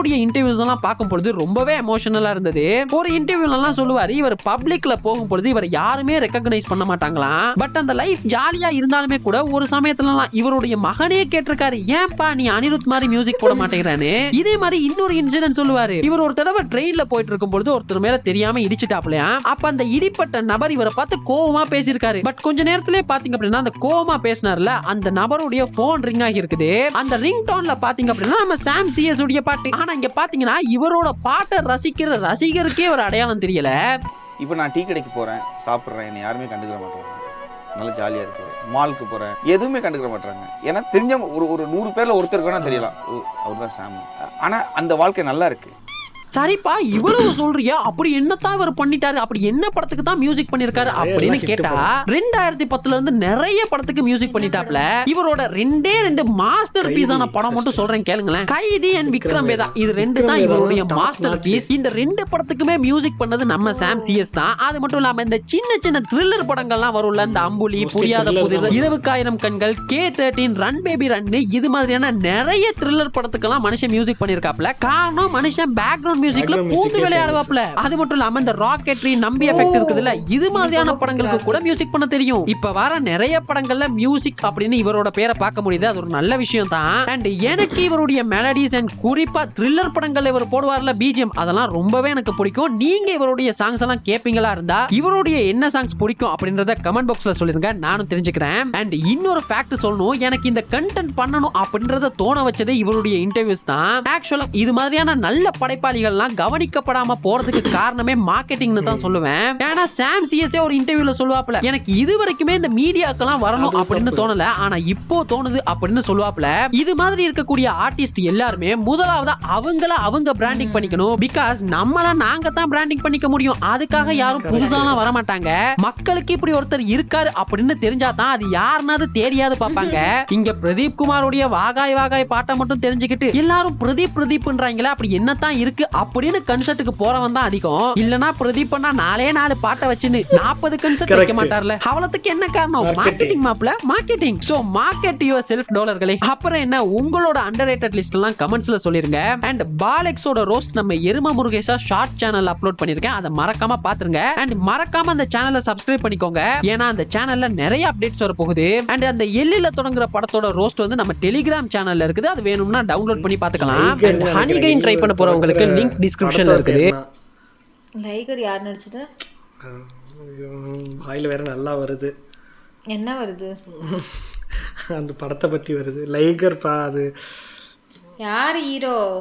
இவருடைய இன்டர்வியூஸ் எல்லாம் பார்க்கும் பொழுது ரொம்பவே எமோஷனலா இருந்தது. ஒரு இன்டர்வியூல எல்லாம் சொல்லுவாரு, இவர் பப்ளிக்ல போகும் பொழுது இவர் யாருமே ரெகக்னைஸ் பண்ண மாட்டாங்களாம். பட் அந்த லைஃப் ஜாலியா இருந்தாலுமே கூட ஒரு சமயத்துல இவருடைய மகனே கேட்டிருக்காரு, ஏன்பா நீ அனிருத் மாதிரி மியூசிக் போட மாட்டேங்கிறானே. இதே மாதிரி இன்னொரு இன்சிடென்ட் சொல்லுவாரு. இவர் ஒரு தடவை ட்ரெயின்ல போயிட்டு இருக்கும் பொழுது ஒருத்தர் மேல தெரியாம இடிச்சிட்டாப்லையா. அப்ப அந்த இடிப்பட்ட நபர் இவரை பார்த்து கோவமா பேசியிருக்காரு. பட் கொஞ்ச நேரத்திலே பாத்தீங்க அப்படின்னா அந்த கோவமா பேசினார்ல அந்த நபருடைய போன் ரிங் ஆகி இருக்குது. அந்த ரிங் டோன்ல பாத்தீங்க அப்படின்னா நம்ம சாம் சிஎஸ் உடைய பாட்டு. ஆனா இங்க பாத்தீங்கன்னா இவரோட பாட்டை ரசிக்கிற ரசிகருக்கே ஒரு அடையாளம் தெரியல. இப்போ நான் டீ கடைக்கு போறேன், சாப்பிட்றேன், என்னை யாருமே கண்டுக்கிற மாட்டாங்க. நல்லா ஜாலியாக இருக்குது. மாலுக்கு போகிறேன், எதுவுமே கண்டுக்கிற மாட்டாங்க. ஏன்னா தெரிஞ்ச ஒரு 100 பேரில் ஒருத்தருக்கு வேணா தெரியலாம், அவர் தான் சாம். ஆனால் அந்த வாழ்க்கை நல்லா இருக்கு. சரிப்பா இவ்வளவு சொல்றியா, அப்படி என்னத்தான் இவர் பண்ணிட்டாரு, அப்படி என்ன படத்துக்கு தான் மியூசிக் பண்ணிருக்காரு அப்படின்னு கேட்டா 2010ல இருந்து நிறைய படத்துக்கு மியூசிக் பண்ணிட்டாப்ல. இவரோட ரெண்டு மாஸ்டர் பீஸ் ஆன படம் மட்டும் சொல்றேன் கேளுங்களேன். கைதி அண்ட் விக்ரம் வேதா, இது ரெண்டு தான் இவருடைய மாஸ்டர் பீஸ். இந்த ரெண்டு படத்துக்குமே மியூசிக் பண்ணது நம்ம சாம் சிஎஸ் தான். அது மட்டும் இல்லாம இந்த சின்ன சின்ன த்ரில்லர் படங்கள்லாம் வரும்ல, இந்த அம்புலி, புரியாத புதிர், 20,000 கண்கள், K13, ரன் பேபி ரன், இது மாதிரியான நிறைய த்ரில்லர் படத்துக்கெல்லாம் மனுஷன் மியூசிக் பண்ணிருக்காப்ல. காரணம் மனுஷன் பேக்ரவுண்ட் மியூசிக்ல பூந்து விளையாடுவாப்ல. அது மட்டும் இல்லாம இந்த ராக்கெட்ரி, நம்பி எஃபெக்ட் இருக்குதுல்ல, இது மாதிரியான படங்களுக்கு கூட மியூசிக் பண்ண தெரியும். இப்ப வர நிறைய படங்கள்ல மியூசிக் அப்படின்னு இவரோட பேரை பார்க்க முடியுது. அது ஒரு நல்ல விஷயம் தான். அண்ட் எனக்கு இவருடைய மெலடிஸ் அண்ட் குறிப்பா த்ரில்லர் படங்கள்ல இவர் போடுவார்ல பிஜிஎம், அதெல்லாம் ரொம்பவே எனக்கு பிடிக்கும். நீங்க இவருடைய சாங்ஸ் எல்லாம் கேப்பீங்களா இருந்தா இவருடைய என்ன சாங்ஸ் பிடிக்கும் அப்படின்றத கமெண்ட் பாக்ஸ்ல சொல்லிருங்க, நானும் தெரிஞ்சுக்கிறேன். அண்ட் இன்னொரு ஃபேக்ட் சொல்லணும், எனக்கு இந்த கண்டென்ட் பண்ணணும் அப்படின்றத தோண வச்சதே இவருடைய இன்டர்வியூஸ் தான். ஆக்சுவலா இது மாதிரியான நல்ல படைப்பாளிகள் கவனிக்கப்படாம போறதுக்கு காரணமே மார்க்கெட்டிங்னு தான் சொல்லுவேன். ஏன்னா சாம் சிஎஸ் ஒரு இன்டர்வியூல சொல்லுவாப்ல, எனக்கு இது வரைக்குமே இந்த மீடியாக்கெல்லாம் வரணும் அப்படின்னு தோணல, ஆனா இப்போ தோணுது அப்படின்னு சொல்லுவாப்ல. இது மாதிரி இருக்கக்கூடிய ஆர்டிஸ்ட் எல்லாருமே முதலாவது அவங்க பிராண்டிங் பண்ணிக்கணும். பிகாஸ் நாங்க தான் பிராண்டிங் பண்ணிக்க முடியும். அதுக்காக யாரும் புதுசாலாம் வர மாட்டாங்க. மக்களுக்கு இப்படி ஒருத்தர் இருக்காரு அப்படின்னு தெரிஞ்சா தான் அது யாருனாவது தேடியாது பார்ப்பாங்க. இங்க பிரதீப் குமாரோடைய வாகாய் வாகாய் பாட்டை மட்டும் தெரிஞ்சுக்கிட்டு எல்லாரும் பிரதீப்ன்றாங்களே, அப்படி என்னத்தான் இருக்கு அப்படின்னு கன்சர்ட்டுக்கு போறவன் தான் அதிகம். இல்லனா பிரதீப் பண்ணா 4 பாட்டை வச்சுன்னு 40 கன்சர்ட் வைக்க மாட்டார்ல. அவளத்துக்கு என்ன காரணம்? மார்க்கெட்டிங் மாப்ள, marketing. So market your self டாலர்களே. அப்புறம் என்ன உங்களோட அண்டர்ரேட்டட் லிஸ்ட் எல்லாம் கமெண்ட்ஸ்ல சொல்லிருங்க. அண்ட் பாலெக்ஸோட ரோஸ்ட் நம்ம எரும முருகேஷா ஷார்ட் சேனல்ல அப்லோட் பண்ணிருக்கேன், அதை மறக்காம பாத்துருங்க. அண்ட் மறக்காம அந்த சேனலை சப்ஸ்கிரைப் பண்ணிக்கோங்க, ஏன்னா அந்த சேனல்ல நிறைய அப்டேட்ஸ் வர போகுது. அண்ட் அந்த எல்லில தொடங்குற படத்தோட ரோஸ்ட் வந்து நம்ம டெலிகிராம் சேனல்ல இருக்குது, அது வேணும்னா டவுன்லோட் பண்ணி பாத்துக்கலாம். அண்ட் ஹனிகைன் ட்ரை பண்ண போறவங்களுக்கு லிங்க் டிஸ்கிரிப்ஷன்ல இருக்குது. லைகர் யார் நடிச்சது? வாயில வேற நல்லா வருது. என்ன வருது? அந்த படத்தை பத்தி வருது. லைகர் பா. அது யார் ஹீரோ?